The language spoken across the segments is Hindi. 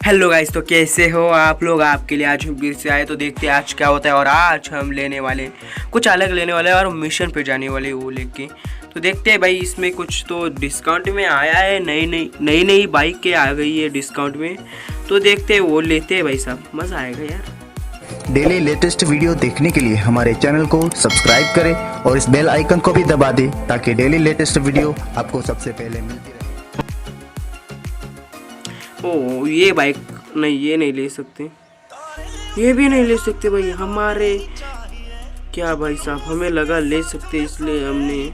हेलो गाइस, तो कैसे हो आप लोग। आपके लिए आज हम फिर से आए, तो देखते हैं आज क्या होता है। और आज हम लेने वाले कुछ अलग लेने वाले हैं और मिशन पे जाने वाले वो लेके। तो देखते हैं भाई, इसमें कुछ तो डिस्काउंट में आया है। नई बाइक के आ गई है डिस्काउंट में, तो देखते हैं वो लेते हैं भाई साहब, मज़ा आएगा यार। डेली लेटेस्ट वीडियो देखने के लिए हमारे चैनल को सब्सक्राइब करें और इस बेल आइकन को भी दबा दें ताकि डेली लेटेस्ट वीडियो आपको सबसे पहले मिलती रहे। ओ ये बाइक नहीं, ये नहीं ले सकते, ये भी नहीं ले सकते भाई हमारे। क्या भाई साहब, हमें लगा ले सकते, इसलिए हमने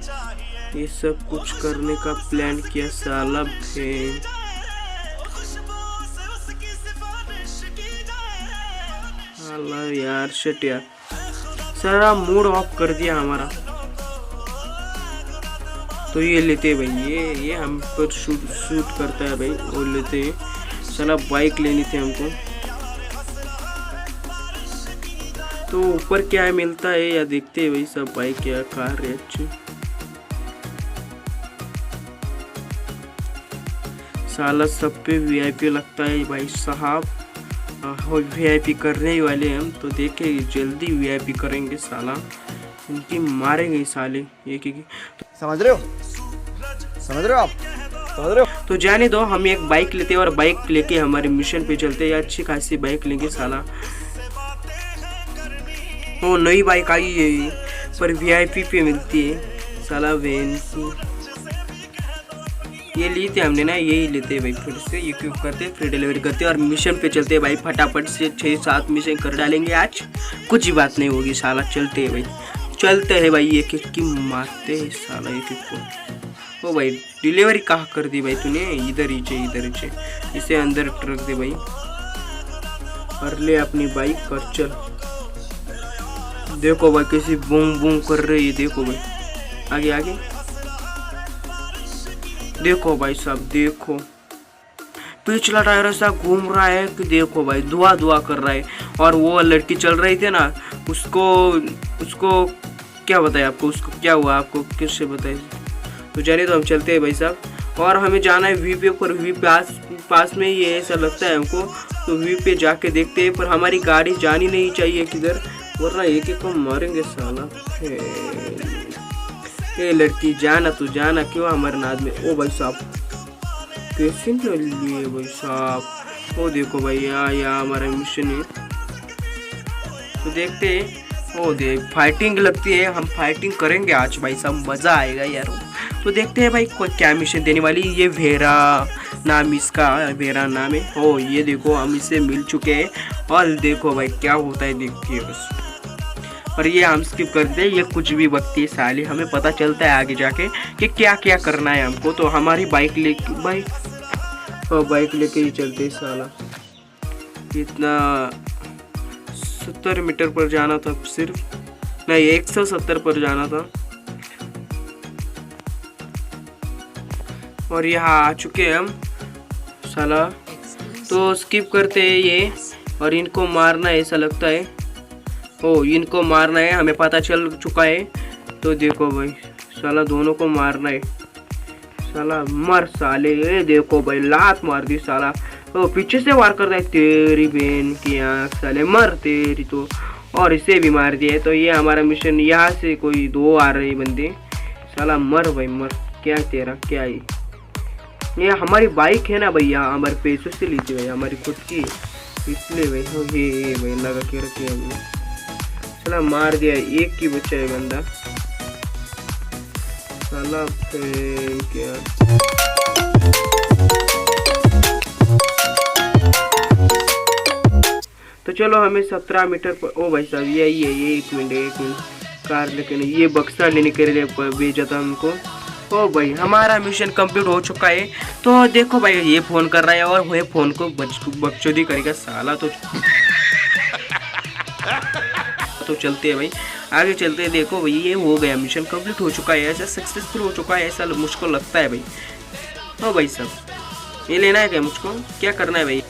ये सब कुछ करने का प्लान किया। साला भें यार, शिट यार, सारा मूड ऑफ कर दिया हमारा। तो ये लेते हैं भाई, ये हम पर शूट करता है भाई, वो लेते हैं। चला बाइक लेनी थी हमको। तो ऊपर क्या मिलता है या देखते हैं भाई सब। बाइक या कार है अच्छी। साला सब पे वीआईपी लगता है भाई साहब। वीआईपी करने ही वाले हम, तो देखे जल्दी वीआईपी करेंगे। साला इनकी मारेंगे साले एक एक। समझ रहे हो आप समझ रहे हो। तो जाने दो, हम एक बाइक लेते हैं और बाइक लेके हमारे मिशन पे चलते हैं। अच्छी खासी बाइक लेंगे साला। वो नई बाइक आई है पर वीआईपी पे मिलती है साला। वैन ये ली थी हमने ना, यही लेते हैं भाई। फिर से इक्विप करते, फिर डिलीवरी करते और मिशन पे चलते हैं भाई। फटाफट से 6-7 मिशन कर डालेंगे आज, कुछ ही बात नहीं होगी साला। चलते हैं भाई, चलते हैं भाई, एक एक की मारते हैं साला एक एक को। ओ भाई डिलीवरी कहाँ कर दी भाई तूने। इधर ही चे इसे अंदर रख दे भाई, और ले अपनी बाइक और चल। देखो भाई कैसी बूम बूम कर रही है, देखो भाई आगे आगे देखो भाई साहब। देखो पिछला टायर ऐसा घूम रहा है कि देखो भाई धुआं कर रहा है। और वो लड़की चल रही थी ना, उसको क्या बताए आपको, उसको क्या हुआ आपको किससे बताए। तो जाने तो हम चलते हैं भाई साहब। और हमें जाना है वी पे, पर वी पास में ही है ऐसा लगता है हमको। तो वी पे जाके देखते हैं, पर हमारी गाड़ी जानी नहीं चाहिए किधर, वरना एक एक को मारेंगे साला। ये लड़की जाना, तू जाना क्यों हमारे नाद में। ओ भाई साहब कैसे न लिए भाई साहब। ओ देखो भाई यहाँ हमारा मिशन है, तो देखते हैं। ओ देख फाइटिंग लगती है, हम फाइटिंग करेंगे आज भाई साहब, मज़ा आएगा यार। तो देखते हैं भाई कोई क्या मिशन देने वाली। ये वेरा नाम, इसका वेरा नाम है। ओ ये देखो हम इससे मिल चुके हैं, और देखो भाई क्या होता है देखिए बस। और ये हम स्किप करते हैं, ये कुछ भी बकती है साली। हमें पता चलता है आगे जाके कि क्या क्या करना है हमको। तो हमारी बाइक लेके ही चलते हैं साला। इतना 70 मीटर पर जाना था, सिर्फ नहीं 170 पर जाना था। और यहाँ आ चुके हैं हम साला। तो स्किप करते हैं ये, और इनको मारना है ऐसा लगता है। ओ इनको मारना है, हमें पता चल चुका है। तो देखो भाई साला दोनों को मारना है साला। मर साले। ये देखो भाई लात मार दी साला। तो पीछे से वार कर रहा है, तेरी बहन की आँख साले, मर तेरी तो। और इसे भी मार दिया है। तो ये हमारा मिशन, यहाँ से कोई 2 आ रहे बंदे साला। मर भाई मर, क्या तेरा क्या है। ये हमारी बाइक है ना भाई, यहाँ हमारे पैसों से ली थी भाई, हमारी खुद की, इसलिए भाई ये भाई लगा के रखे हमने। साला मार दिया, एक की बच्चा है बंदा साला। क्या तो चलो हमें 17 मीटर पर। ओ भाई साहब यही है, ये एक मिनट कार लेकिन ये बक्सा लेने के लिए भेजा था हमको। ओ भाई हमारा मिशन कंप्लीट हो चुका है। तो देखो भाई ये फ़ोन कर रहा है, और वह फ़ोन को बकचोदी करेगा साला। तो चलते हैं भाई, आगे चलते हैं। देखो भाई ये हो गया, मिशन कंप्लीट हो चुका है, ऐसा सक्सेसफुल हो चुका है, ऐसा मुझको लगता है भाई। ओ भाई साहब ये लेना है क्या मुझको, क्या करना है भाई।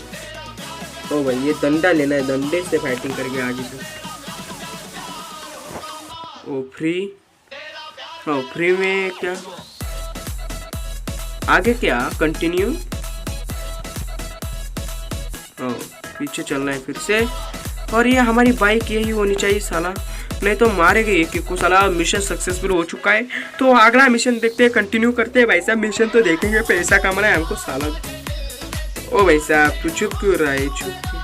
ओ भाई ये डंडा लेना है, डंडे से फाइटिंग करके आगे से। ओ फ्री में क्या आगे, क्या कंटिन्यू। पीछे चलना है फिर से। और ये हमारी बाइक यही होनी चाहिए साला, नहीं तो मारेंगे एक को साला। मिशन सक्सेसफुल हो चुका है, तो अगला मिशन देखते हैं, कंटिन्यू करते हैं भाई साहब। मिशन तो देखेंगे, पैसा कमाना है हमको साला। ओ भाई साहब तू चुप क्यों रहा है, चुप क्यों?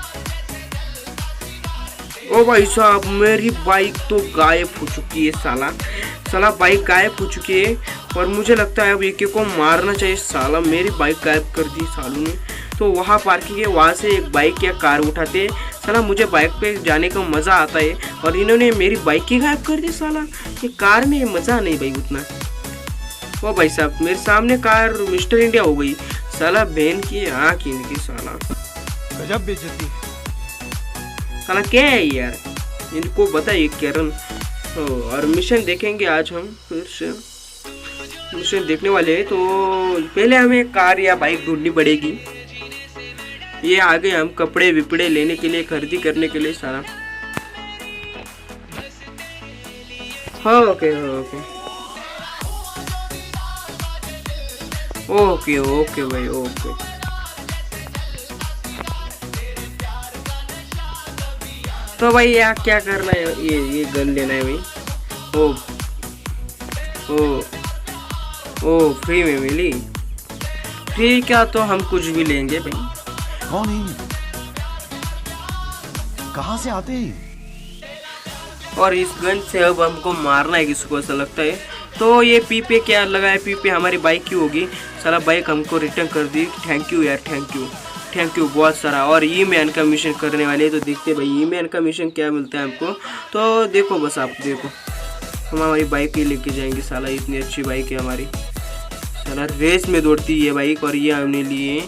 ओ भाई साहब मेरी बाइक तो गायब हो चुकी है साला बाइक गायब हो चुकी है। और मुझे लगता है अब एक को मारना चाहिए साला, मेरी बाइक गायब कर दी सालों ने। तो वहाँ पार्किंग है, वहाँ से एक बाइक या कार उठाते हैं साला। मुझे बाइक पे जाने का मज़ा आता है और इन्होंने मेरी बाइक ही गायब कर दी साला। ये कार में मज़ा नहीं भाई उतना। ओ भाई साहब मेरे सामने कार मिस्टर इंडिया हो गई साला, बहन की आँख इनकी साला। गजब बेइज्जती साला क्या है यार, इनको बताइए कैरन। और मिशन देखेंगे आज हम, फिर से मिशन देखने वाले हैं। तो पहले हमें कार या बाइक ढूंढनी पड़ेगी। ये आगे हम कपड़े विपड़े लेने के लिए, खरीदी करने के लिए सारा। हाँ ओके ओके ओके भाई ओके। तो भाई यहाँ क्या करना है, ये गन लेना है भाई। ओ फ्री में मिली, फ्री क्या, तो हम कुछ भी लेंगे भाई। कौन है, कहाँ से आते हैं? और इस गन से अब हमको मारना है किसी को, ऐसा लगता है। तो ये पी पे क्या लगा है, पी पे हमारी बाइक की होगी साला। बाइक हमको रिटर्न कर दी, थैंक यू यार, थैंक यू बहुत सारा। और ई मैन का मिशन करने वाले, तो देखते भाई ई मैन का मिशन क्या मिलता है हमको। तो देखो बस आप देखो, हम हमारी बाइक ही लेके जाएंगे साला। इतनी अच्छी बाइक है हमारी साला, रेस में दौड़ती है बाइक। और ये हमने लिए,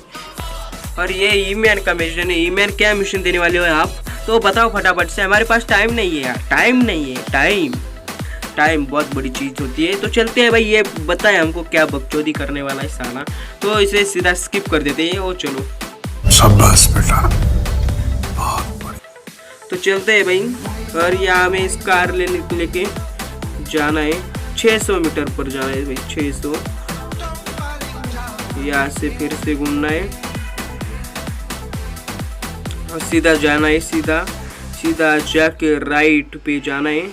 और ये ई मैन का मिशन है। ई मैन क्या मिशन देने वाले हो आप, तो बताओ फटाफट से। हमारे पास टाइम नहीं है यार, टाइम नहीं है। टाइम बहुत बड़ी चीज़ होती है। तो चलते हैं भाई, ये बताए हमको क्या बकचोदी करने वाला है साला। तो इसे सीधा स्किप कर देते हैं। ओ चलो शाबाश बेटा, बहुत बढ़िया। तो चलते हैं भाई। और यहाँ हमें इस कार लेके जाना है, 600 मीटर पर जाना है भाई, 600। यहाँ से फिर से घूमना है और सीधा जाना है, सीधा जाके राइट पे जाना है।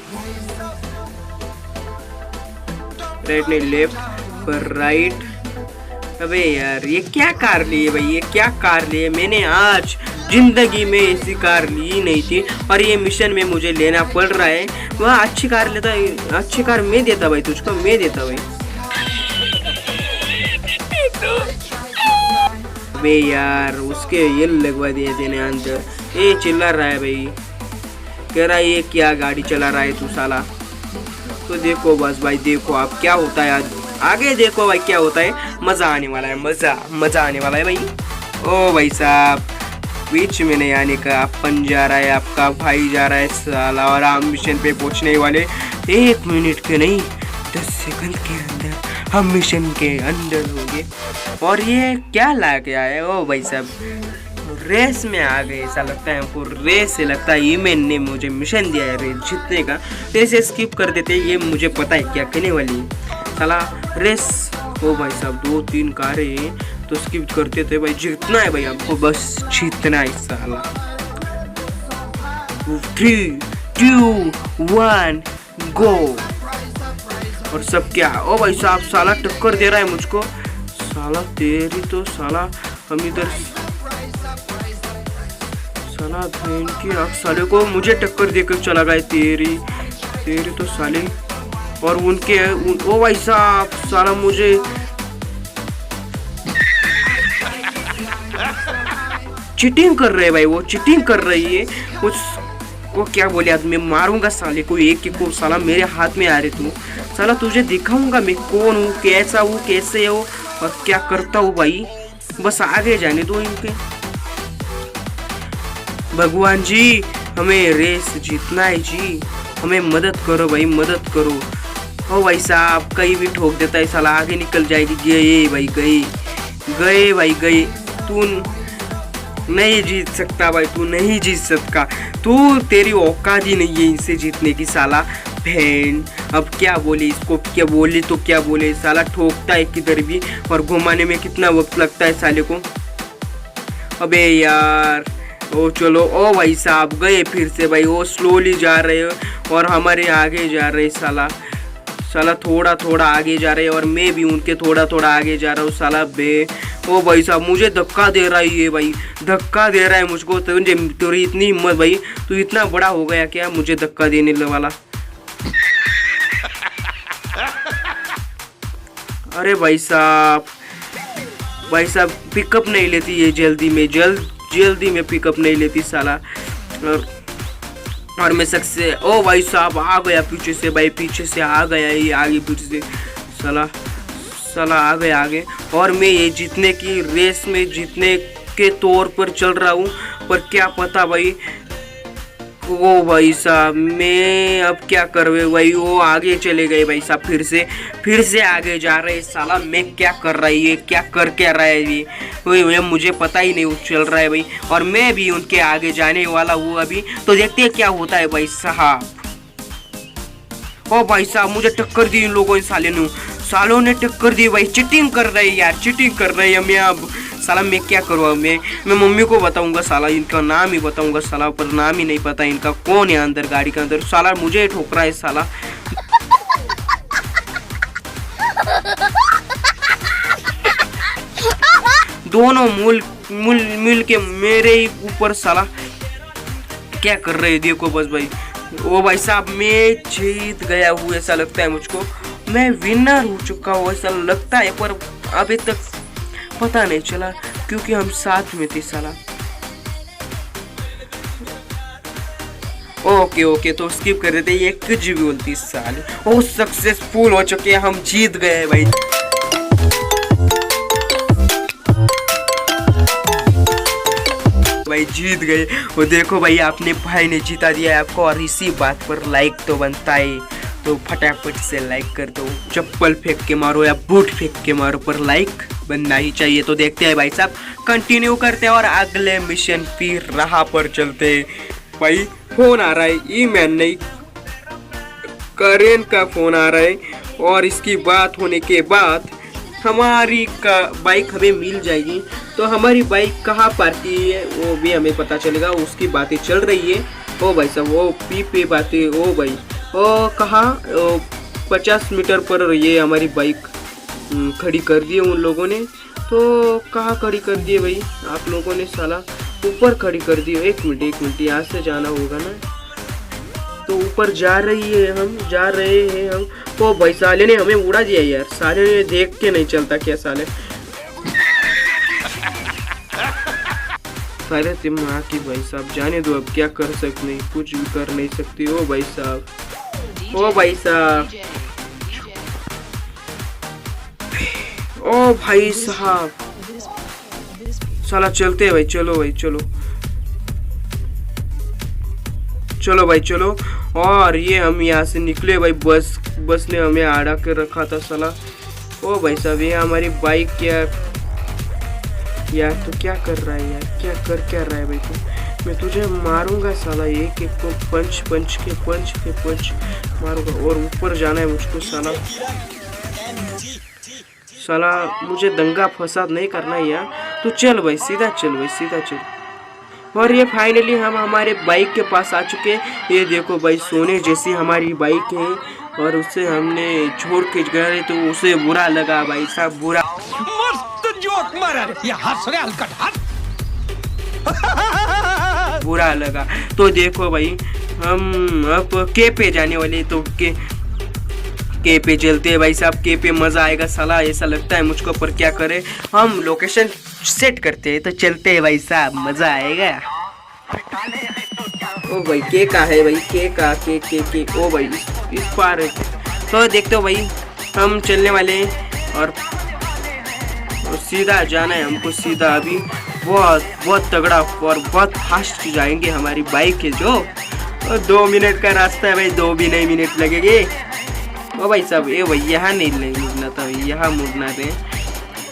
राइट नहीं, लेफ्ट पर राइट। अबे यार ये क्या कार ली है भाई, ये क्या कार ली है? मैंने आज जिंदगी में ऐसी कार ली नहीं थी, और ये मिशन में मुझे लेना पड़ रहा है। वह अच्छी कार लेता, अच्छी कार मैं देता भाई तुझको, मैं देता भाई। अबे यार उसके ये लगवा दिए थे अंदर। ये चिल्ला रहा है भाई, कह रहा है ये क्या गाड़ी चला रहा है तू साला। तो देखो बस भाई, देखो आप क्या होता है आगे, देखो भाई क्या होता है। मज़ा आने वाला है, मज़ा आने वाला है भाई। ओ भाई साहब बीच में नहीं आने का, अपन जा रहा है, आपका भाई जा रहा है साला। और हम मिशन पे पहुंचने वाले 1 मिनट के नहीं 10 सेकंड के अंदर हम मिशन के अंदर होंगे। और ये क्या ला के आया, ओ भाई साहब रेस में आ गए ऐसा लगता है हमको। रेस से लगता है ईमेन ने मुझे मिशन दिया है रेस जीतने का, तो इसे स्किप कर देते। ये मुझे पता है क्या करने वाली है साला, रेस। ओ भाई साहब 2-3 कारें हैं, तो स्किप करते थे भाई। जीतना है भाई हमको, बस जीतना है साला। 3, 2, 1 गो। और सब क्या, ओ भाई साहब साला टक्कर दे रहा है मुझको साला। तेरी तो साला हम इधर साला बहन की आँख साले को मुझे टक्कर देकर चला गया। तेरी तो साले। और उनके ओ भाई साहब साला मुझे चीटिंग कर रहे हैं भाई, वो चीटिंग कर रही है। उसको क्या बोले आज, मैं मारूंगा साले को एक को साला। मेरे हाथ में आ रहे तू साला, तुझे दिखाऊंगा मैं कौन हूँ, कैसा हूँ, कैसे हो और क्या करता हूँ भाई। बस आगे जाने दो इनके। भगवान जी हमें रेस जीतना है जी, हमें मदद करो भाई, मदद करो। ओ भाई साहब कहीं भी ठोक देता है साला, आगे निकल जाएगी। गए भाई, गए भाई, गए। तू नहीं जीत सकता भाई, तू नहीं जीत सकता, तू तेरी औकात ही नहीं है इनसे जीतने की साला बहन। अब क्या बोले इसको, क्या बोले तो क्या बोले साला, ठोकता है किधर भी और घुमाने में कितना वक्त लगता है साले को। अबे यार ओ चलो, ओ भाई साहब गए फिर से भाई, वो स्लोली जा रहे हो और हमारे आगे जा रहे साला। साला थोड़ा थोड़ा आगे जा रहे और मैं भी उनके थोड़ा थोड़ा आगे जा रहा हूँ साला बे। ओ भाई साहब मुझे धक्का दे रहा है ये भाई, धक्का दे रहा है मुझको। तुझे तेरी इतनी हिम्मत भाई, तू इतना बड़ा हो गया क्या मुझे धक्का देने वाला। अरे भाई साहब पिकअप नहीं लेती ये जल्दी में पिकअप नहीं लेती साला। और मैं सक्सेस। ओ भाई साहब आ गया पीछे से भाई, पीछे से आ गया ये आगे पीछे से साला आ गया आगे। और मैं ये जीतने की रेस में जीतने के तौर पर चल रहा हूँ, पर क्या पता भाई। ओ भाई साहब मैं अब क्या करवे भाई, वो आगे चले गए भाई साहब, फिर से आगे जा रहे साला। मैं क्या कर रहा है ये, क्या कर क्या रहा है ये वही मुझे पता ही नहीं, वो चल रहा है भाई। और मैं भी उनके आगे जाने वाला हूँ अभी, तो देखते हैं क्या होता है भाई साहब। ओ भाई साहब मुझे टक्कर दी इन लोगों ने, सालों ने टक्कर दी भाई। चीटिंग कर रहे यार, चीटिंग कर रहे हैं। मैं अब साला मैं क्या करूँ, मैं मम्मी को बताऊंगा साला, इनका नाम ही बताऊंगा साला, पर नाम ही नहीं पता इनका कौन है अंदर गाड़ी के अंदर। साला मुझे ठोक रहा है साला। दोनों मिल के मेरे ही ऊपर साला क्या कर रहे हैं देखो बस भाई। ओ भाई साहब मैं जीत गया हूँ ऐसा लगता है मुझको, मैं विनर हो चुका हूँ ऐसा लगता है, पर अभी तक पता नहीं चला क्योंकि हम साथ में थे साला। ओके तो स्किप कर देते, ये कुछ भी बोलती साले। ओ सक्सेसफुल हो चुके हैं, हम जीत गए भाई। भाई जीत गए। वो देखो भाई आपने भाई ने जीता दिया है आपको, और इसी बात पर लाइक तो बनता है, तो फटाफट से लाइक कर दो। चप्पल फेंक के मारो या बूट फेंक के मारो, पर लाइक बनना ही चाहिए। तो देखते हैं भाई साहब, कंटिन्यू करते हैं और अगले मिशन फिर राह पर चलते हैं। भाई फोन आ रहा है, ईमेल नहीं करेन का फोन आ रहा है, और इसकी बात होने के बाद हमारी का बाइक हमें मिल जाएगी। तो हमारी बाइक कहाँ पार्क की है वो भी हमें पता चलेगा, उसकी बातें चल रही है। ओ भाई साहब वो पी बातें, ओ भाई ओ कहाँ 50 मीटर पर ये हमारी बाइक खड़ी कर दी है उन लोगों ने। तो कहाँ खड़ी कर दी है भाई आप लोगों ने, साला ऊपर खड़ी कर दी है। एक मिनट यहाँ से जाना होगा ना, तो ऊपर जा रहे हैं हम। ओ भाई साले ने हमें उड़ा दिया यार, साले ने देख के नहीं चलता क्या साले। साले दिमाग की भाई साहब, जाने दो अब क्या कर सकते नहीं, कुछ भी कर नहीं सकती। ओ भाई साहब साला चलते हैं भाई, चलो भाई चलो। और ये हम यहाँ से निकले भाई, बस ने हमें आड़ा कर रखा था साला। ओ भाई साहब ये हमारी बाइक यार तो क्या कर रहा है यार, क्या रहा है भाई तू, मैं तुझे मारूंगा साला, एक को पंच के मारूंगा। और ऊपर जाना है मुझको साला मुझे दंगा फसाद नहीं करना है यार। तो चल भाई सीधा चल। और ये फाइनली हम हमारे बाइक के पास आ चुके हैं। ये देखो भाई सोने जैसी हमारी बाइक है, और उसे हमने छोड़ के गए तो उसे बुरा लगा भाई साहब, बुरा। मस्त जोक मारा ये, हंस रहे हलकट हंस। बुरा लगा। तो देखो भाई हम अब के पे जाने वाले, तो के पे चलते हैं भाई साहब। के पे मजा आएगा साला ऐसा लगता है मुझको, पर क्या करे, हम लोकेशन सेट करते हैं तो चलते हैं भाई साहब, मजा आएगा। ओ भाई के का है भाई, के ओ भाई इस पार है। तो देखते हो भाई हम चलने वाले हैं, और सीधा जाना है हमको, सीधा अभी बहुत तगड़ा और बहुत फास्ट जाएंगे। हमारी बाइक है जो 2 मिनट का रास्ता है भाई, 2 भी नहीं मिनट लगेंगे। ओ भाई साहब ये भाई यहाँ नहीं मुड़ना था, यहाँ मुड़ना है।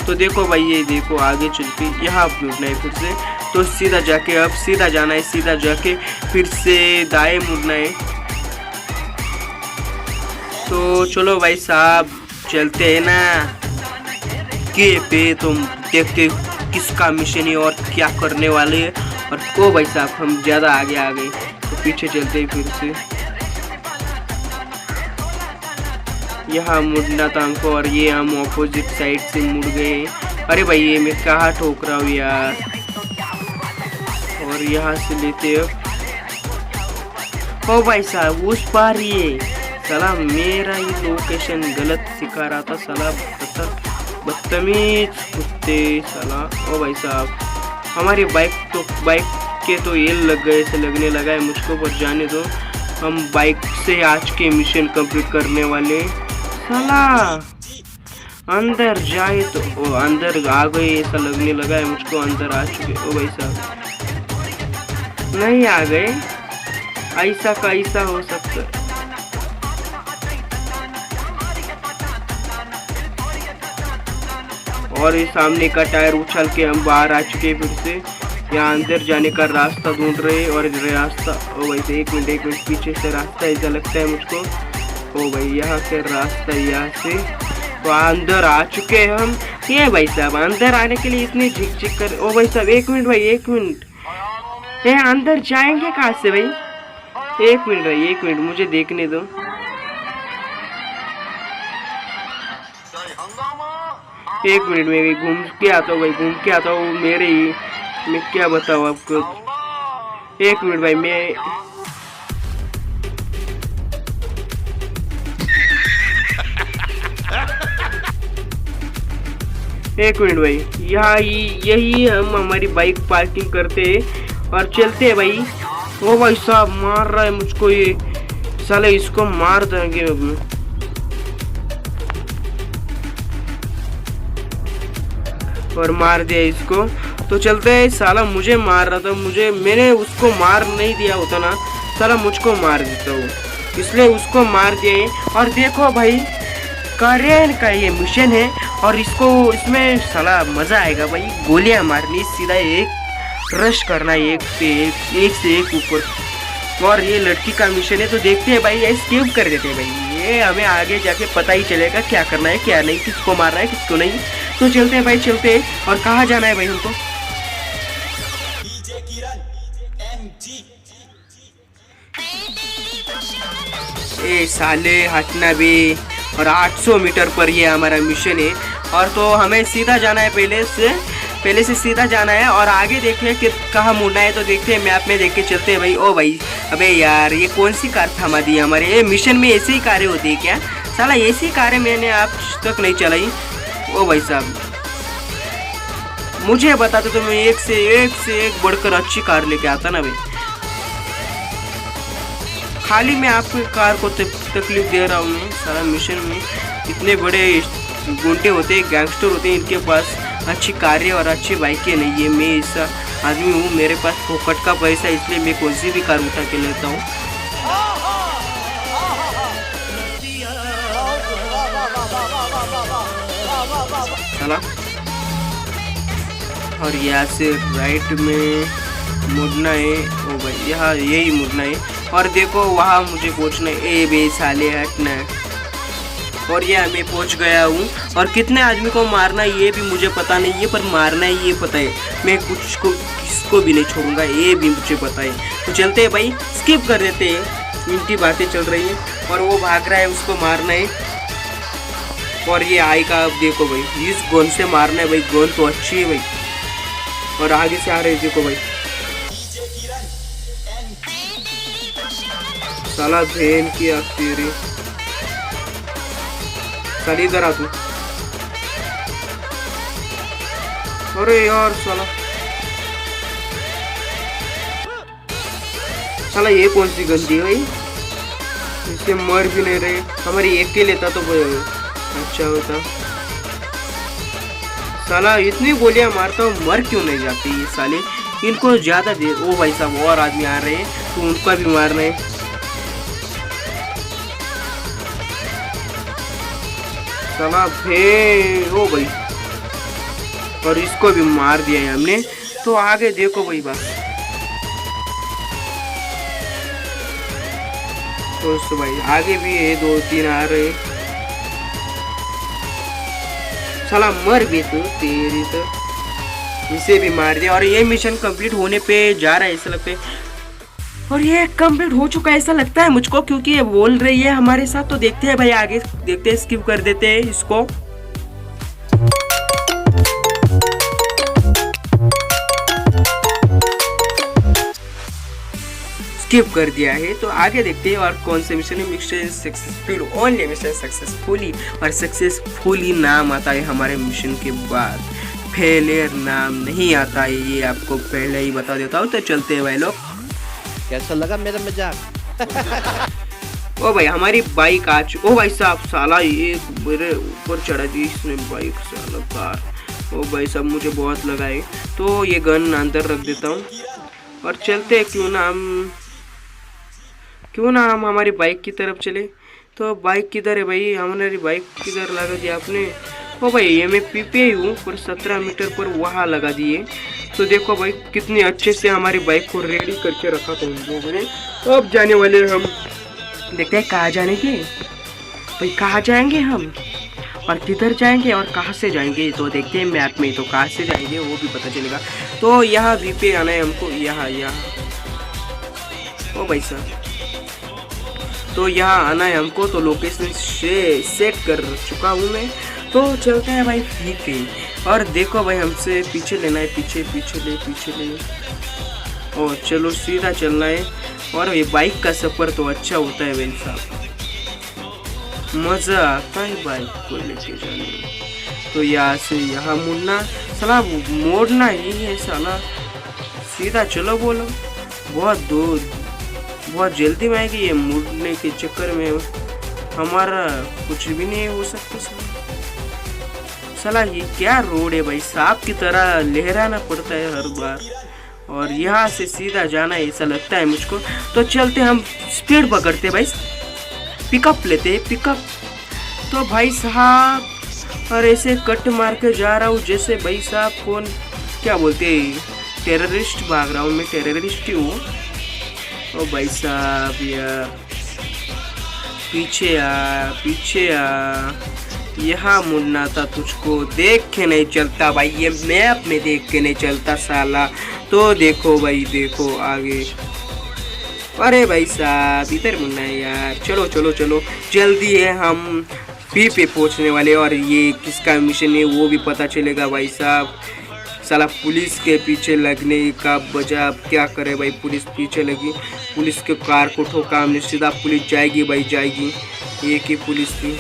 तो देखो भाई ये देखो आगे चल के यहाँ मुड़ना है फिर से, तो सीधा जाके अब सीधा जाना है, सीधा जाके फिर से दाएं मुड़ना है। तो चलो भाई साहब चलते हैं ना के पे, तुम देखते किसका मिशन है और क्या करने वाले हैं। और को भाई साहब हम ज़्यादा आगे आ गए, तो पीछे चलते फिर से। यहाँ मुड़ना था हमको और ये हम ऑपोजिट साइड से मुड़ गए। अरे भाई ये मैं कहाँ ठोक रहा हूँ यार। और यहाँ से लेते अब, ओ भाई साहब उस पार ये साला मेरा ही लोकेशन गलत सिखा रहा था साला, बदतमीज कुत्ते साला। ओ भाई साहब हमारी बाइक के तो ये लग गए, ऐसे लगने लगा है मुझको, पर जाने दो। हम बाइक से आज के मिशन कंप्लीट करने वाले। साला अंदर जाए तो अंदर आ गए, ऐसा लगने लगा है मुझको, अंदर आ चुके। ओ भाई साहब नहीं आ गए, ऐसा का ऐसा हो सकता है। और ये सामने का टायर उछल के हम बाहर आ चुके फिर से। यहाँ अंदर जाने का रास्ता ढूंढ रहे, और रास्ता, ओ भाई से एक मिनट पीछे से रास्ता ऐसा लगता है मुझको। ओ भाई यहाँ से रास्ता, यहाँ से तो अंदर आ चुके हैं हम। ये भाई साहब अंदर आने के लिए इतनी झिक कर। ओ भाई साहब एक मिनट भाई, एक मिनट, ये अंदर जाएंगे कहाँ से भाई? एक मिनट भाई, एक मिनट मुझे देखने दो। एक मिनट में घूम के आता हूँ भाई, घूम के आता हूँ। मेरे ही मैं क्या बताऊँ आपको, एक मिनट भाई। मैं एक मिनट भाई, यहाँ यही हम हमारी बाइक पार्किंग करते हैं और चलते हैं भाई। ओ भाई साहब मार रहा है मुझको ये साले, इसको मार देंगे अब। और मार दिया इसको, तो चलते हैं। साला मुझे मार रहा था, मैंने उसको मार नहीं दिया होता ना, साला मुझको मार देता हूँ, इसलिए उसको मार दिया। और देखो भाई करेन का ये मिशन है, और इसमें साला मजा आएगा भाई, गोलियां मारनी, सीधा एक रश करना, एक से एक ऊपर। और ये लड़की का मिशन है, तो देखते हैं भाई, एस्केप कर देते हैं भाई। ये हमें आगे जाके पता ही चलेगा क्या करना है क्या नहीं, किसको मारना है किसको नहीं। तो चलते हैं भाई, चलते हैं। और कहाँ जाना है भाई हमको? ए साले हटना भी। और 800 मीटर पर ये हमारा मिशन है, और तो हमें सीधा जाना है, पहले से सीधा जाना है। और आगे देखते हैं कि कहाँ मुड़ना है, तो देखते हैं मैप में देख के चलते हैं भाई। ओ भाई अबे यार ये कौन सी कार थमा दी हमारे? ये मिशन में ऐसी ही कारें होती है क्या? साला ऐसी कारें मैंने आज तक नहीं चलाई। ओ भाई साहब मुझे बताते तो मैं एक से एक बढ़कर अच्छी कार लेके आता ना भाई। खाली मैं आपको कार को तकलीफ दे रहा हूँ मैं। सारा मिशन में इतने बड़े गुंडे होते हैं, गैंगस्टर होते हैं, इनके पास अच्छी कारें और अच्छी बाइकें नहीं है। मैं ऐसा आदमी हूँ, मेरे पास फोकट का पैसा, इसलिए मैं कोई सी भी कार उठा के लेता हूँ। चला, और यहाँ से राइट में मुड़ना है। ओ भाई यहाँ यही मुड़ना है, और देखो वहाँ मुझे पहुँचना है। ए बे साले हटना है। और ये मैं पहुँच गया हूँ, और कितने आदमी को मारना है ये भी मुझे पता नहीं है, पर मारना है ये पता है। मैं किसको भी नहीं छोड़ूंगा, ये भी मुझे पता है। तो चलते हैं भाई, स्किप कर देते हैं, इनकी बातें चल रही हैं। और वो भाग रहा है, उसको मारना है। और ये आएगा, अब देखो भाई, इस गन से मारना है भाई, गन तो अच्छी है भाई। और आगे से आ रहे हैं, देखो भाई साला भेन की आती रे। साली इधर आ तू। अरे यार साला ये कौन सी गंदी है भाई, इससे मर भी नहीं रहे। हमारी एक के लेता तो अच्छा होता। साला इतनी गोलियां मारता हूँ, मर क्यों नहीं जाती ये साले? इनको ज्यादा देर। ओ भाई साहब और आदमी आ रहे हैं, तो उनका भी मारना है। साला ओ भाई, और इसको भी मार दिया है हमने। तो आगे देखो भाई बस, तो भाई आगे भी है, 2-3 आ रहे। साला मर भी तो तेरी तो। इसे भी मार दिया और ये मिशन कंप्लीट होने पे जा रहा है ऐसा लगता है। और ये कंप्लीट हो चुका है ऐसा लगता है मुझको, क्योंकि ये बोल रही है हमारे साथ। तो देखते हैं भाई, आगे देखते हैं, स्किप कर देते हैं इसको। स्किप कर दिया है, तो आगे देखते हैं और कौन से मिशन है। Mission successful, only mission successfully, और सक्सेसफुली नाम आता है हमारे मिशन के बाद, फेलियर नाम नहीं आता है, ये आपको पहले ही बता देता हूँ। तो चलते हैं भाई लोग। कैसा लगा मेरा मजाक? ओ भाई हमारी बाइक आज, ओ भाई साहब साला ये मेरे ऊपर चढ़ा दी इसने बाइक, साला कार। ओ भाई साहब मुझे बहुत लगा है, तो ये गन अंदर रख देता हूँ और चलते हैं। क्यों ना हम हमारी बाइक की तरफ चले। तो बाइक किधर है भाई, हमारी बाइक किधर लगा दिया आपने? ओ भाई ये मैं पीपे हूँ पर 17 मीटर पर वहाँ लगा दिए। तो देखो भाई कितने अच्छे से हमारी बाइक को रेडी करके रखा था उन लोगों ने। तो अब जाने वाले हम, देखते हैं कहाँ जाने के भाई, कहाँ जाएंगे हम और किधर जाएंगे और कहाँ से जाएंगे। तो देखते हैं मैप में, तो कहाँ से जाएंगे वो भी पता चलेगा। तो यहाँ वी पे आना है हमको, यहाँ ओ भाई साहब, तो यहाँ आना है हमको। तो लोकेशन से सेट कर चुका हूँ मैं। तो चलते हैं भाई वी पे, और देखो भाई हमसे पीछे लेना है, पीछे ले। और चलो सीधा चलना है। और ये बाइक का सफ़र तो अच्छा होता है भाई साहब, मज़ा आता है बाइक को लेके जाने में। तो यहाँ से यहाँ मुड़ना, साला मोड़ना ही है साला, सीधा चलो बोलो। बहुत जल्दी में आएगी, ये मुड़ने के चक्कर में हमारा कुछ भी नहीं हो सकता साला। ये क्या रोड है भाई, सांप की तरह लहराना पड़ता है हर बार। और यहाँ से सीधा जाना है ऐसा लगता है मुझको। तो चलते हम, स्पीड पकड़ते भाई, पिकअप लेते हैं, पिकअप। तो भाई साहब और ऐसे कट मार के जा रहा हूँ जैसे भाई साहब कौन क्या बोलते हैं, टेररिस्ट भाग रहा हूँ मैं, टेररिस्ट ही हूँ। ओ भाई साहब यार पीछे आ, यहाँ मुड़ना था तुझको, देख के नहीं चलता भाई, ये मैप में देख के नहीं चलता साला। तो देखो भाई, देखो आगे, अरे भाई साहब इधर मुड़ना है यार। चलो जल्दी है, हम वी पे पहुँचने वाले। और ये किसका मिशन है वो भी पता चलेगा भाई साहब। साला पुलिस के पीछे लगने का वजह, अब क्या करे भाई, पुलिस पीछे लगी, पुलिस के कार को ठोका हमने, सीधा पुलिस जाएगी भाई, जाएगी। एक ही पुलिस थी,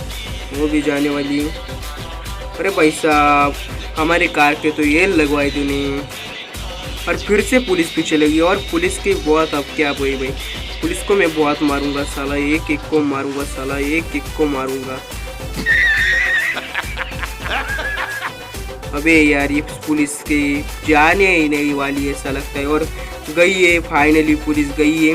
वो भी जाने वाली है। अरे भाई साहब हमारे कार के तो ये लगवाए तूने, और फिर से पुलिस पीछे लगी। और पुलिस की बहुत, अब क्या भाई, पुलिस को मैं बहुत मारूंगा साला, एक को मारूंगा साला, एक को मारूंगा। अबे यार ये पुलिस के जाने ही नहीं वाली है ऐसा लगता है। और गई है, फाइनली पुलिस गई है।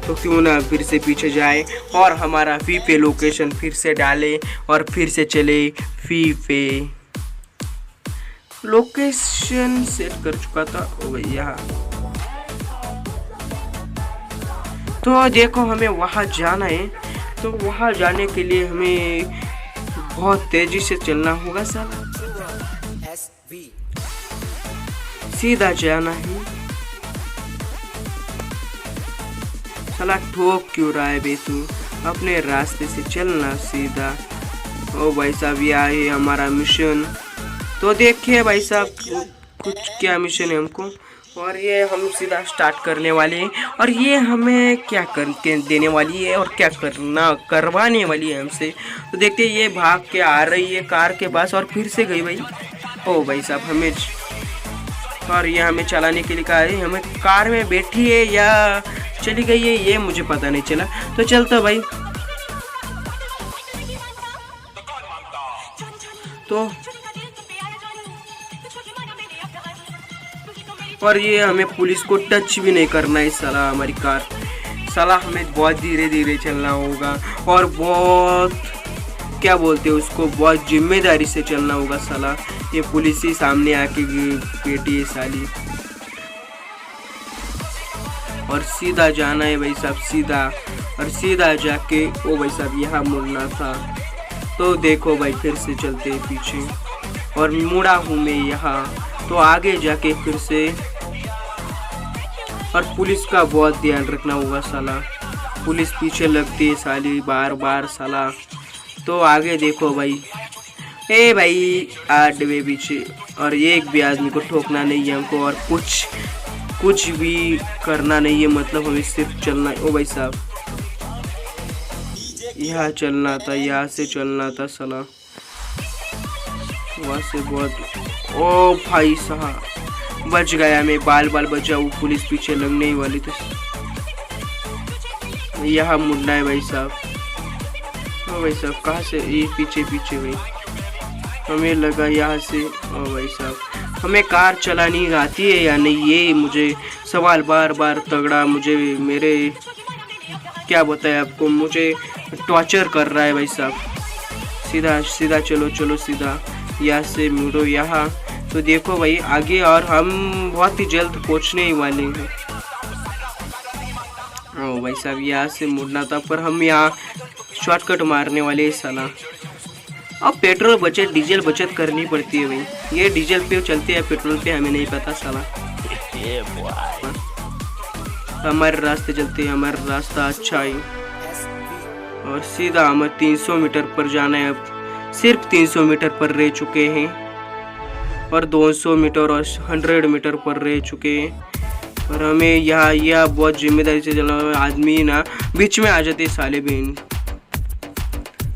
तो क्यों ना फिर से पीछे जाए और हमारा वी पे लोकेशन फिर से डाले और फिर से चले वी पे। लोकेशन सेट कर चुका था ओ भैया। तो देखो हमें वहाँ जाना है, तो वहाँ जाने के लिए हमें बहुत तेजी से चलना होगा साला, सीधा जाना है साला। ठोक क्यों रहा है बे तू, अपने रास्ते से चलना सीधा। ओ भाई साहब ये है हमारा मिशन। तो देखिए भाई साहब कुछ क्या मिशन है हमको, और ये हम सीधा स्टार्ट करने वाले हैं। और ये हमें क्या करके देने वाली है और क्या करवाने वाली है हमसे। तो देखते ये भाग के आ रही है कार के पास और फिर से गई भाई। ओ भाई साहब हमें, और ये हमें चलाने के लिए कहा है, हमें कार में बैठी है या चली गई है ये मुझे पता नहीं चला। तो चलता भाई। तो और ये हमें पुलिस को टच भी नहीं करना है साला, हमारी कार साला, हमें बहुत धीरे धीरे चलना होगा और बहुत क्या बोलते हैं उसको, बहुत जिम्मेदारी से चलना होगा साला। ये पुलिस ही सामने आके बैठी है साली, और सीधा जाना है भाई साहब, सीधा। और सीधा जाके ओ भाई साहब यहाँ मुड़ना था। तो देखो भाई फिर से चलते हैं पीछे और मुड़ा हूँ मैं यहाँ। तो आगे जाके फिर से। और पुलिस का बहुत ध्यान रखना होगा साला, पुलिस पीछे लगती है साली बार बार साला। तो आगे देखो भाई, ए भाई आडवे पीछे, और एक भी आदमी को ठोकना नहीं है हमको, और कुछ भी करना नहीं है, मतलब हमें सिर्फ चलना है। ओ भाई साहब यहाँ चलना था, यहाँ से चलना था साला, वहाँ से बहुत। ओ भाई साहब बच गया मैं, बाल बचाऊ, पुलिस पीछे लगने ही वाली थी। यहाँ मुड़ना है भाई साहब। ओ भाई साहब कहाँ से, ये पीछे भाई, हमें लगा यहाँ से। ओ भाई साहब हमें कार चलानी आती है या नहीं, ये मुझे सवाल बार तगड़ा, मुझे मेरे क्या बताए आपको, मुझे टॉर्चर कर रहा है भाई साहब। सीधा चलो सीधा, यहाँ से मुड़ो यहाँ। तो देखो भाई आगे, और हम बहुत ही जल्द पहुँचने ही वाले हैं। ओ भाई साहब यहाँ से मुड़ना था, पर हम यहाँ शॉर्टकट मारने वाले हैं साला। अब पेट्रोल बचत, डीजल बचत करनी पड़ती है भाई। ये डीजल पे चलते हैं, पेट्रोल पे हमें नहीं पता साला। हमारे रास्ते चलते हैं, हमारा रास्ता अच्छा है, और सीधा हमें 300 मीटर पर जाना है। अब सिर्फ 300 मीटर पर रह चुके हैं, और 200 मीटर और 100 मीटर पर रह चुके हैं। और हमें यहाँ बहुत जिम्मेदारी से चलना है, आदमी ना बीच में आ जाते साले बहन।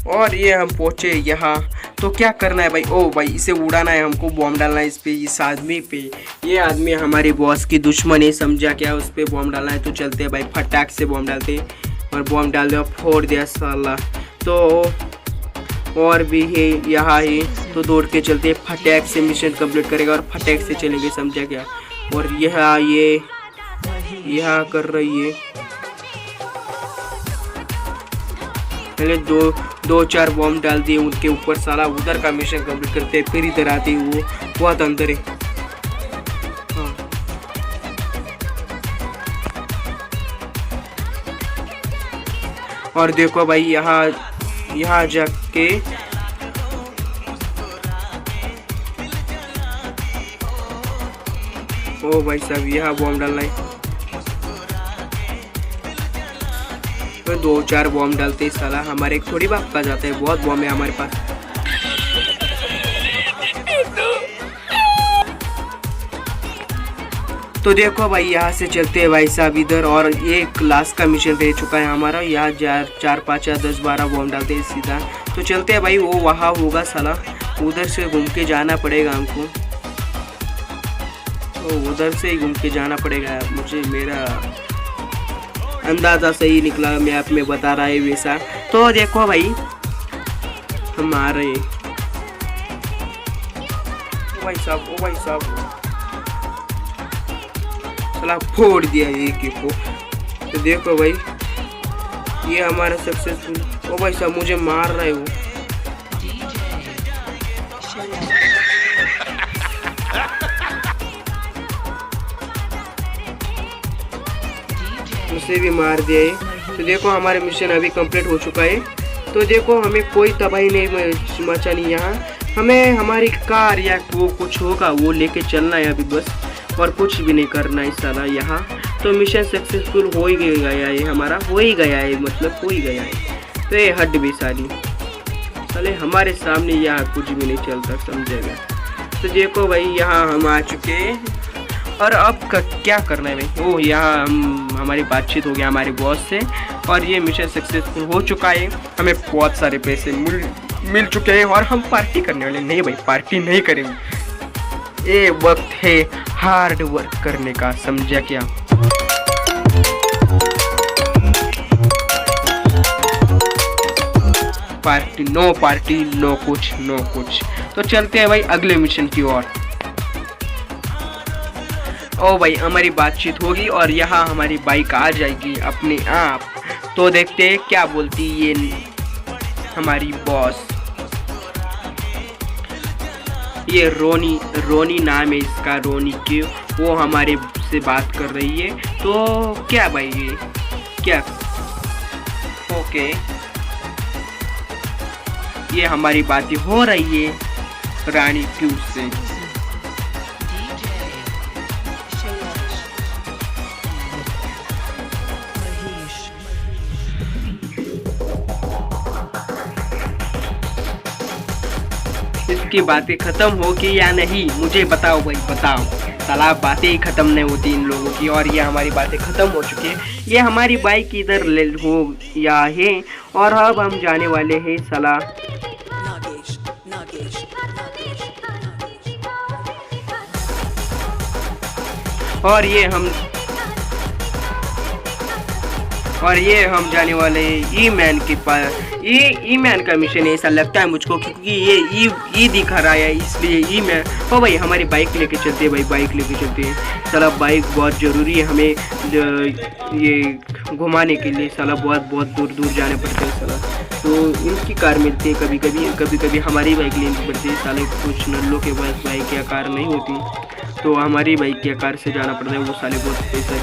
और ये हम पहुँचे यहाँ, तो क्या करना है भाई, ओ भाई इसे उड़ाना है हमको, बॉम्ब डालना है इस पे, इस आदमी पे। ये आदमी हमारे बॉस की दुश्मन है, समझा क्या, उस पर बॉम्ब डालना है। तो चलते हैं भाई, फटाक से बॉम्ब डालते, और बॉम्ब डाल दिया, फोड़ दिया साला। तो और भी है यहाँ है, तो दौड़ के चलते हैं, फटाक से मिशन कंप्लीट करेगा और फटाक से चलेंगे, समझा क्या। और यहाँ कर रही है, पहले दो चार बॉम्ब डाल दिए उनके ऊपर साला, उधर का मिशन कंप्लीट करते हैं, फिर इधर आते हैं, वो बहुत अंदर है। हाँ। और देखो भाई यहाँ जाके ओ भाई साहब यहाँ बॉम्ब डालना है, तो 2-4 बॉम्ब डालते हैं साला, हमारे थोड़ी बात का जाता है, बहुत बॉम्ब है हमारे पास। तो देखो भाई यहाँ से चलते हैं भाई साहब इधर, और ये क्लास का मिशन रह चुका है हमारा। यहाँ 4, 5 या 10, 12 बॉम्ब डालते हैं सीधा। तो चलते हैं भाई, वो वहाँ होगा साला, उधर से घूम के जाना पड़ेगा हमको, तो उधर से ही घूम के जाना पड़ेगा मुझे, मेरा अंदाज़ा सही निकला, मैप में बता रहा है वैसा। तो देखो भाई हम आ रहे हैं, ओ भाई साहब साला फोड़ दिया एक को। तो देखो भाई ये हमारा सक्सेसफुल। ओ भाई साहब मुझे मार रहा है वो, उसे भी मार दिया है। तो देखो हमारा मिशन अभी कंप्लीट हो चुका है। तो देखो हमें कोई तबाही नहीं मचानी यहाँ, हमें हमारी कार या वो कुछ होगा वो लेके चलना है अभी बस, और कुछ भी नहीं करना है साला यहाँ। तो मिशन सक्सेसफुल हो ही गया है, हमारा हो ही गया है, मतलब हो ही गया है। तो ये हट भी साली साले हमारे सामने यहाँ कुछ भी नहीं चलता, समझेगा। तो देखो भाई यहाँ हम आ चुके हैं, और अब क्या करना है भाई, वो यहाँ हमारी बातचीत हो गया हमारे बॉस से, और ये मिशन सक्सेसफुल हो चुका है। हमें बहुत सारे पैसे मिल चुके हैं, और हम पार्टी करने वाले नहीं भाई, पार्टी नहीं करेंगे। ये वक्त है हार्ड वर्क करने का, समझा क्या। पार्टी नो कुछ। तो चलते हैं भाई अगले मिशन की ओर। ओ भाई हमारी बातचीत होगी, और यहाँ हमारी बाइक आ जाएगी अपने आप। तो देखते हैं क्या बोलती ये हमारी बॉस। ये रोनी नाम है इसका, रोनी के, वो हमारे से बात कर रही है। तो क्या भाई ये क्या, ओके ये हमारी बातें हो रही है रानी क्यू से। इनकी बातें खत्म होगी या नहीं, मुझे बताओ भाई, बताओ। साला बातें ही खत्म नहीं होती इन लोगों की, और ये हमारी बातें खत्म हो चुकी है। ये हमारी बाइक इधर ले हो या है, और अब हम जाने वाले हैं साला और ये हम जाने वाले ई मैन के पास। ई मैन का मिशन है ऐसा लगता है मुझको, क्योंकि ये ई दिखा रहा है, इसलिए ई मैन। ओ भाई हमारी बाइक लेके चलते हैं भाई, बाइक लेके चलते हैं। साला बाइक बहुत ज़रूरी है हमें ये घुमाने के लिए। साला बहुत दूर जाने पड़ते हैं साला, तो इनकी कार मिलती है कभी कभी हमारी बाइक लेनी पड़ती है। साले कुछ नल्लों के पास बाइक या कार नहीं होती, तो हमारी बाइक या कार से जाना पड़ता है। वो साले बहुत पैसा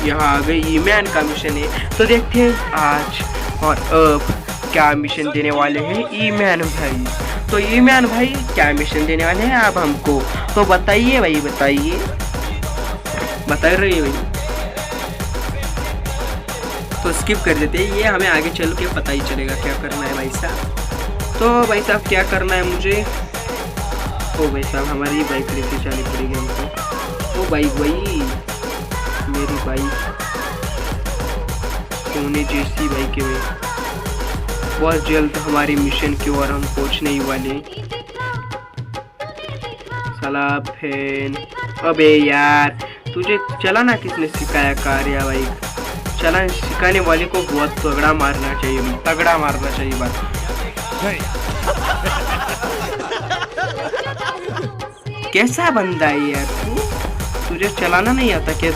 यहाँ आ गई। ई मैन का मिशन है, तो देखते हैं आज और अब क्या मिशन देने वाले हैं ई मैन भाई। तो ई मैन भाई क्या मिशन देने वाले हैं आप हमको, तो बताइए भाई, बता रही भाई। तो स्किप कर देते हैं, ये हमें आगे चल के पता ही चलेगा क्या करना है भाई साहब। तो भाई साहब क्या करना है मुझे, ओ भाई साहब हमारी बाइक लेके जानी पड़ेगी हमको। ओ बाइक भाई, मेरी बाइक सोने जैसी बाइक है भाई। बहुत जल्द हमारे मिशन की ओर हम पहुंचने ही वाले। साला फैन, अबे यार तुझे चलाना किसने सिखाया कार या बाइक? चलाना सिखाने वाले को बहुत तगड़ा मारना चाहिए बात। कैसा बंदा है यार तू, तुझे चलाना नहीं आता क्या?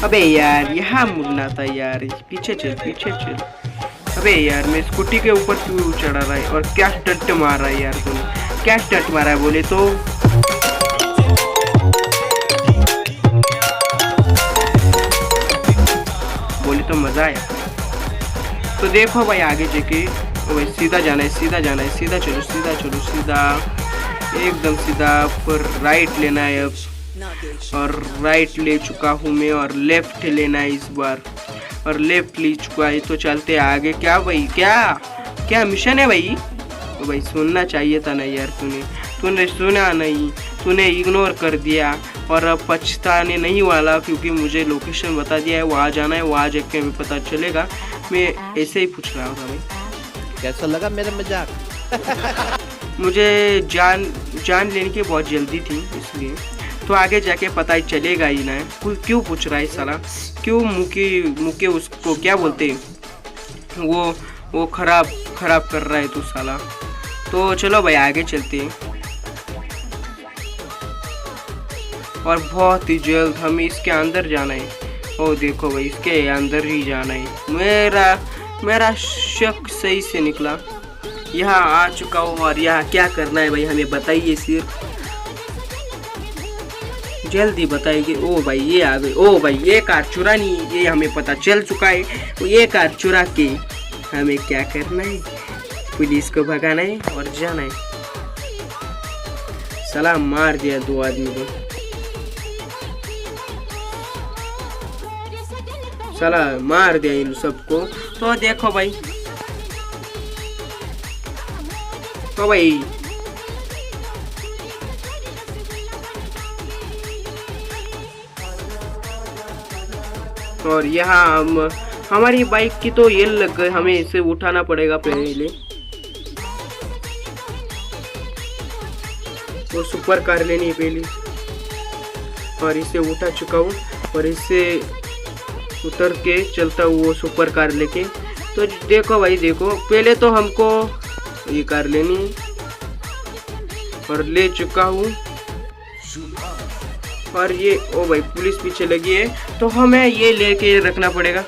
अबे यार यहाँ मुड़ना था यार, पीछे चल। अबे यार मैं स्कूटी के ऊपर क्यों चढ़ा रहा है, और क्या स्टंट मार रहा है यार तूने, क्या स्टंट मारा है बोले तो मजा आया। तो देखो भाई आगे जाके भाई सीधा जाना है, सीधा चलो एकदम सीधा, फिर राइट लेना है अब, और राइट ले चुका हूँ मैं, और लेफ्ट लेना है इस बार, और लेफ्ट ले चुका है। तो चलते आगे। क्या भाई क्या मिशन है भाई? तो भाई सुनना चाहिए था ना यार, तूने सुना नहीं, तूने इग्नोर कर दिया, और अब पछताने नहीं वाला, क्योंकि मुझे लोकेशन बता दिया है, वहाँ जाना है, वहाँ जाके हमें पता चलेगा। मैं ऐसे ही पूछ रहा था भाई, कैसा लगा मेरा मजाक? मुझे जान लेने की बहुत जल्दी थी, इसलिए तो आगे जाके पता ही चलेगा ही ना। क्यों पूछ रहा है साला, क्यों मुके उसको क्या बोलते, वो खराब कर रहा है तू साला। तो चलो भाई आगे चलते हैं, और बहुत ही जल्द हमें इसके अंदर जाना है। ओ देखो भाई इसके अंदर ही जाना है। मेरा शक सही से निकला, यहाँ आ चुका हूँ, और यहाँ क्या करना है भाई हमें बताइए, सिर्फ जल्दी बताइए। ओ भाई ये आ गई। ओ भाई ये कार चुरानी, ये हमें पता चल चुका है। तो ये कार चुरा के हमें क्या करना है, पुलिस को भगाना है और जाना है। साला मार दिया 2 आदमी को, साला मार दिया इन सबको। तो देखो भाई, और यहाँ हमारी बाइक की तो ये लग गई, हमें इसे उठाना पड़ेगा पहले। वो सुपर कार लेनी है पहले, और इसे उठा चुका हूँ, और इसे उतर के चलता हूँ वो सुपर कार लेके। तो देखो भाई देखो, पहले तो हमको ये कार लेनी और ले चुका हूँ, और ये ओ भाई पुलिस पीछे लगी है, तो हमें ये लेके रखना पड़ेगा।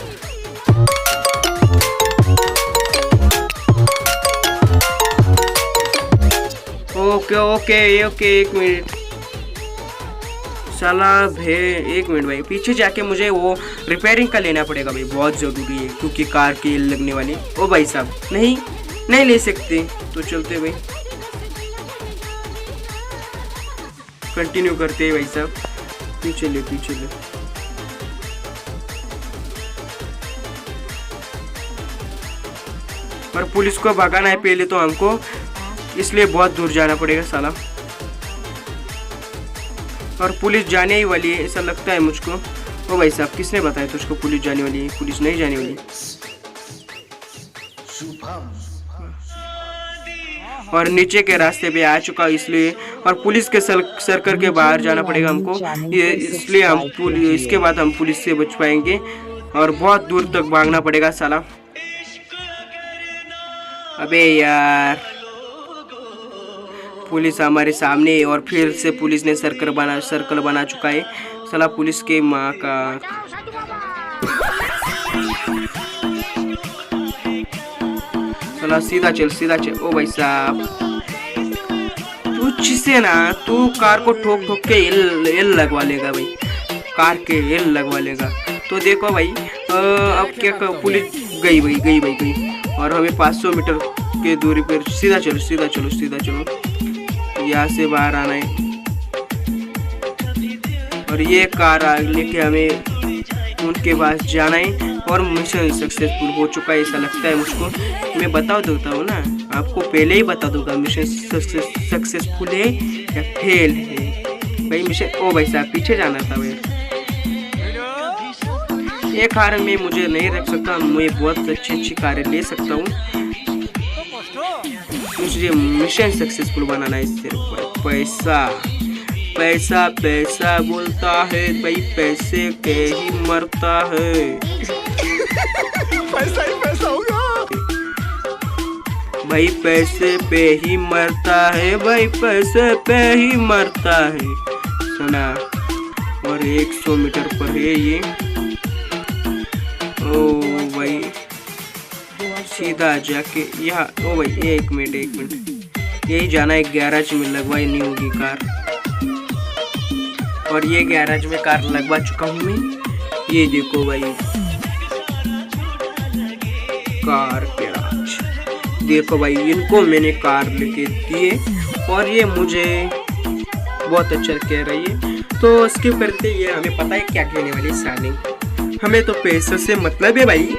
ओके एक मिनट साला भे, एक मिनट भाई, पीछे जाके मुझे वो रिपेयरिंग का लेना पड़ेगा भाई, बहुत ज़रूरी है, क्योंकि कार की लगने वाली। ओ भाई साहब नहीं ले सकते, तो चलते भाई, कंटिन्यू करते हैं भाई साहब। पीछे ले और पुलिस को भगाना है पहले तो हमको, इसलिए बहुत दूर जाना पड़ेगा साला। और पुलिस जाने ही वाली है ऐसा लगता है मुझको। ओ भाई साहब, किसने बताया तुझको पुलिस जाने वाली है? पुलिस नहीं जाने वाली। और नीचे के रास्ते पे आ चुका इसलिए, और पुलिस के सर्कल के बाहर जाना पड़ेगा हमको, ये इसलिए हम इसके बाद हम पुलिस से बच पाएंगे। और बहुत दूर तक भागना पड़ेगा साला। अबे यार, पुलिस हमारे सामने है और फिर से पुलिस ने सर्कल बना चुका है साला। पुलिस के माँ का साला, सीधा चल सीधा चल। ओ भाई साहब, तुझसे ना तू कार को ठोक ठोक के एल लगवा लेगा भाई, कार के एल लगवा लेगा। तो देखो भाई, अब क्या पुलिस गई और हमें 500 मीटर के दूरी पर सीधा चलो यहाँ से बाहर आना है। और ये कार लेके हमें उनके पास जाना है और मिशन सक्सेसफुल हो चुका है ऐसा लगता है मुझको। मैं बता देता हूँ ना आपको, पहले ही बता दूंगा मिशन सक्सेसफुल है या फेल है भाई मिशन। ओ भाई साहब, पीछे जाना था भाई। ये कार में मुझे नहीं रख सकता, मैं बहुत अच्छी कारें ले सकता हूँ। मुझे मिशन सक्सेसफुल बनाना है। सिर्फ पैसा बोलता है भाई, पैसे के ही मरता है। पैसा ही पैसा होगा भाई, पैसे पे ही मरता है भाई, पैसे पे ही मरता है सुना। और 100 मीटर पर है ये। ओ भाई, सीधा जाके यहाँ। ओ भाई, एक मिनट, यही जाना है गैराज में, लगवाई नहीं होगी कार। और ये गैराज में कार लगवा चुका हूँ मैं। ये देखो भाई, कार गैराज देखो भाई, इनको मैंने कार लेके दिए और ये मुझे बहुत अच्छा कह रही है। तो स्किप करते, ये हमें पता है क्या कहने वाली सानी, हमें तो पैसे से मतलब है भाई।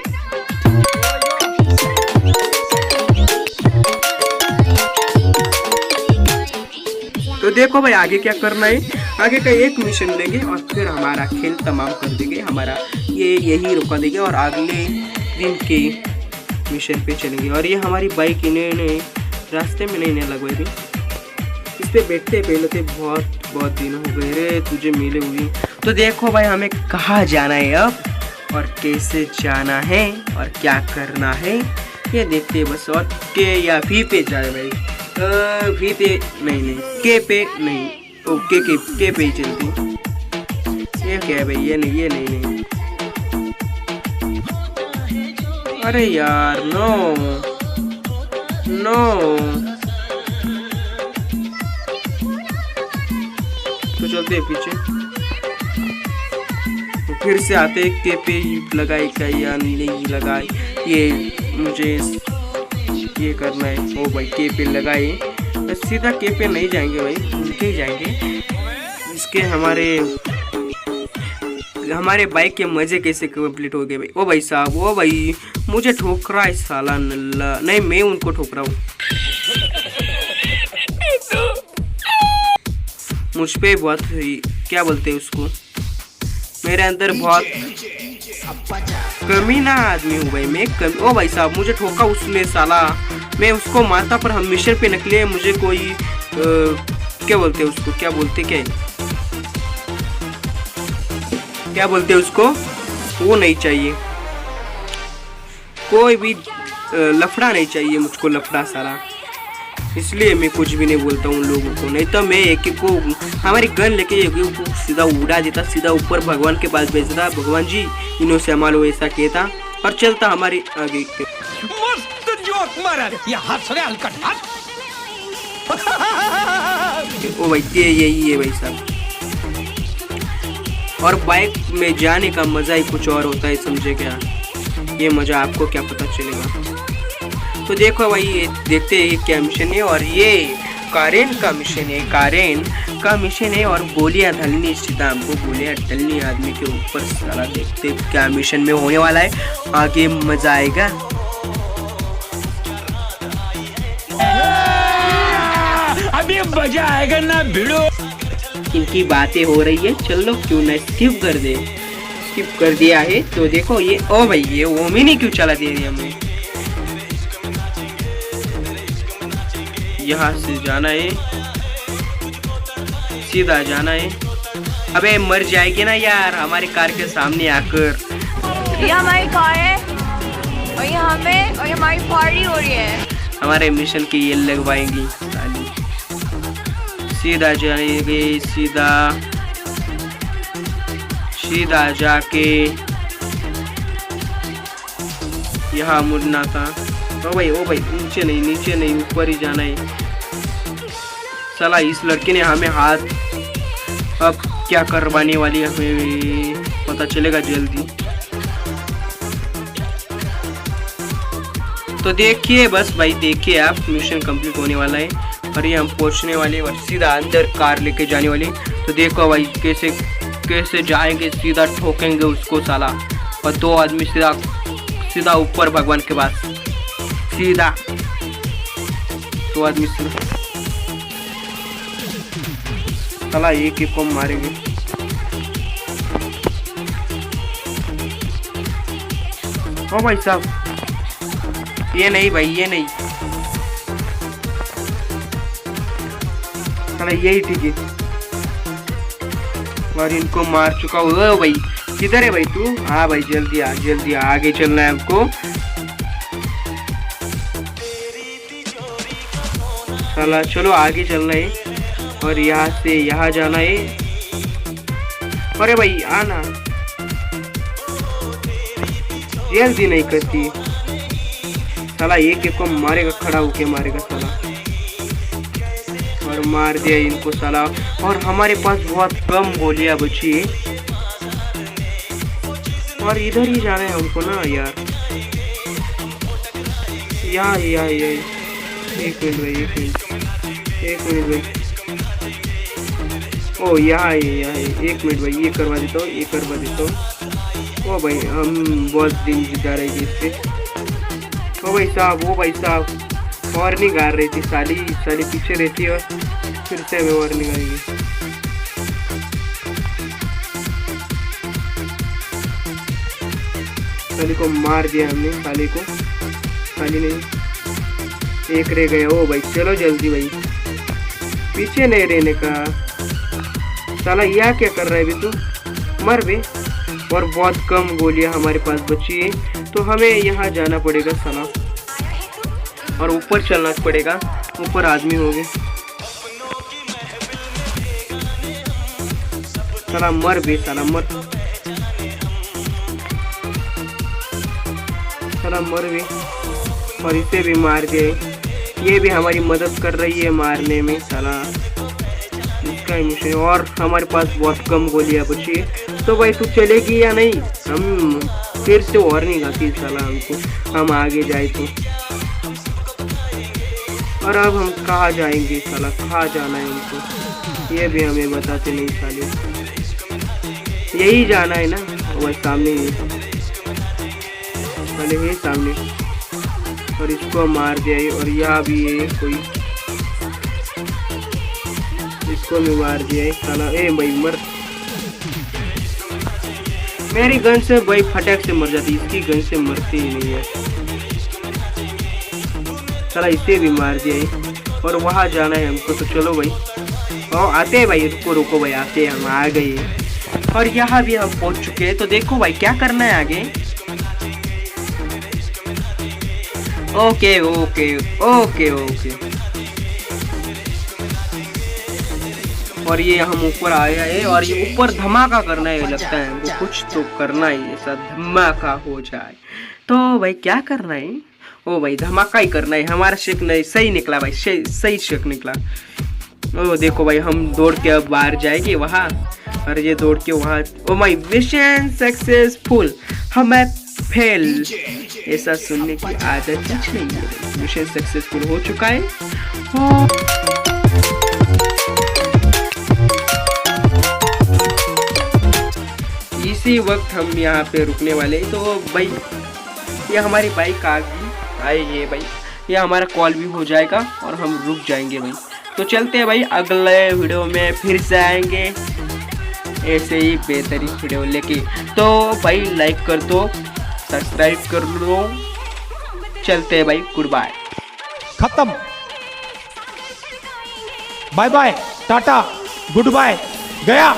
तो देखो भाई, आगे क्या करना है। आगे का एक मिशन लेंगे और फिर हमारा खेल तमाम कर देंगे, हमारा ये यही रुका देंगे और अगले दिन के मिशन पे चलेंगे। और ये हमारी बाइक इन्होंने रास्ते में नहीं लगवाई थी, इस पे बैठते पहले थे, बहुत दिन हो गए रे तुझे मिले हुए। तो देखो भाई, हमें कहाँ जाना है अब और कैसे जाना है और क्या करना है ये देखते हैं बस। और के या वी पे जाए भाई, वी पे नहीं, के पे नहीं, ओके के पे ही चलती। ये क्या है भाई, ये नहीं। अरे यार, नो तो चलते हैं पीछे। तो फिर से आते के पे लगाए क्या या नहीं लगाए, ये मुझे ये करना है। ओ भाई, के पे लगाए, सीधा के पे नहीं जाएंगे भाई, उनके ही जाएंगे। इसके हमारे बाइक के मजे कैसे कंप्लीट हो गए भाई। ओ भाई साहब, ओ भाई मुझे ठोक रहा है साला नल्ला, नहीं मैं उनको ठोक रहा हूँ। मुझ पे बहुत क्या बोलते हैं उसको, मेरे अंदर बहुत कमीना आदमी हूँ भाई मैं। ओ भाई साहब, मुझे ठोका उसने साला, मैं उसको मारता पर हम मिशन पे निकले। मुझे कोई क्या बोलते हैं उसको, क्या बोलते हैं उसको, वो नहीं चाहिए, कोई भी लफड़ा नहीं चाहिए मुझको, लफड़ा साला। इसलिए मैं कुछ भी नहीं बोलता उन लोगों को, नहीं तो मैं एक को हमारी गन लेके को सीधा उड़ा देता, सीधा ऊपर भगवान के पास भेज देता। भगवान जी इन्हों से हमारे ऐसा कहता और चलता हमारी आगे। मस्त जोक मारा, ये हंस रहे हलकट हंस। ओ भाई, ये यही है भाई साहब। और बाइक में जाने का मजा ही कुछ और होता है, समझे क्या? ये मजा आपको क्या पता चलेगा। तो देखो भाई, ये देखते हैं ये क्या मिशन है। और ये कारेन का मिशन है, और गोलियां ढलनी, सीधा हमको गोलियां ढलनी आदमी के ऊपर। सारा देखते क्या मिशन में होने वाला है, आगे मजा आएगा। मजा आएगा ना भिड़ो। इनकी बातें हो रही है, चलो क्यों ना स्किप कर दे। स्किप कर दिया है तो देखो ये, ओ भाई ये ओमिनी क्यों चला दे रही हमें। यहाँ से जाना है, सीधा जाना है। अबे मर जाएगी ना यार हमारी कार के सामने आकर। ये हमारी कार है और ये हमें और ये हमारी पार्टी हो रही है। हमारे मिशन की ये लगवाएंगी साली। सीधा जाएंगे, सीधा सीधा जाके यहाँ मुड़ना था। ओ भाई नीचे नहीं ऊपर ही जाना है। साला इस लड़के ने हमें हाथ अब क्या करवाने वाली है हमें पता चलेगा जल्दी। तो देखिए बस भाई, देखिए आप, मिशन कंप्लीट होने वाला है और ये हम पहुंचने वाले और सीधा अंदर कार लेके जाने वाले। तो देखो भाई कैसे जाएंगे, सीधा ठोकेंगे उसको साला। और 2 आदमी सीधा ऊपर भगवान के पास, सीधा 2 आदमी साला एक को मारेंगे। ओ भाई साहब, ये नहीं भाई, ये नहीं साला, यही ठीक है। और इनको मार चुका हूँ भाई। किधर है भाई तू? हाँ भाई जल्दी आ, आगे चलना है हमको। साला चलो आगे चलना है और यहाँ से यहाँ जाना है। अरे भाई आना, जल्दी नहीं करती साला। एक को मारेगा, खड़ा होके मारेगा साला। और मार दिया इनको साला। और हमारे पास बहुत कम गोलियां बची है और इधर ही जाना है हमको ना यार। यहाँ एक मिनट भाई। ओ यहाँ है, एक मिनट भाई, ये करवा देता हूँ। ओ भाई हम बहुत दिन जा रहे थे इससे। ओ भाई साहब वार्निंग आ रही थी, साली पीछे रहती है और फिर से हमें वार्निंग आएगी। साली को मार दिया हमने, साली नहीं, एक रह गया। ओ भाई चलो जल्दी भाई, पीछे नहीं रहने का। साला यह क्या कर रहा है भी तू, मर बे। और बहुत कम गोलियां हमारे पास बची है तो हमें यहाँ जाना पड़ेगा साला, और ऊपर चलना पड़ेगा। ऊपर आदमी हो गए साला, मर बे साला, मर बे। और इसे भी मार दिए, ये भी हमारी मदद कर रही है मारने में साला, इसका मिशन। और हमारे पास बहुत कम गोलियां बची है। तो भाई तू चलेगी या नहीं? हम फिर से वार्निंग आती साला हमको, हम आगे जाए तो। और अब हम कहाँ जाएंगे साला, कहाँ जाना है हमको ये भी हमें बताते नहीं साले। यही जाना है ना, वह सामने ही साले है सामने। और इसको मार दिया है। और यहाँ भी है कोई, इसको भी मार दिया है साला। ए भाई मर, मेरी गन से भाई फटाक से मर जाती, इसकी गन से मरती ही नहीं है साला। इसे भी मार दिया है। और वहाँ जाना है हमको, तो चलो भाई। और आते हैं भाई, रुको भाई, आते हैं, हम आ गए। और यहाँ भी हम पहुँच चुके हैं। तो देखो भाई क्या करना है आगे। ओके। और ये हम ऊपर आए हैं और ये ऊपर धमाका करना है, लगता है हमको कुछ तो करना है, ऐसा धमाका हो जाए। तो भाई क्या करना है? ओ भाई धमाका ही करना है। हमारा शेक नहीं सही निकला भाई, सही शेक निकला। ओ देखो भाई, हम दौड़ के अब बाहर जाएंगे वहाँ, और ये दौड़ के वहाँ। ओ माय मिशन सक्सेसफुल, हमें फेल ऐसा सुनने की आदत कुछ नहीं है। मिशन सक्सेसफुल हो चुका है। इसी वक्त हम यहाँ पे रुकने वाले। तो भाई ये हमारी बाइक आ गई, आए ये भाई, ये हमारा कॉल भी हो जाएगा और हम रुक जाएंगे भाई। तो चलते हैं भाई, अगले वीडियो में फिर से आएंगे ऐसे ही बेहतरीन वीडियो लेके। तो भाई लाइक कर दो, सब्सक्राइब कर लो। चलते हैं भाई, गुड बाय। खत्म, bye bye, tata, good bye, गया।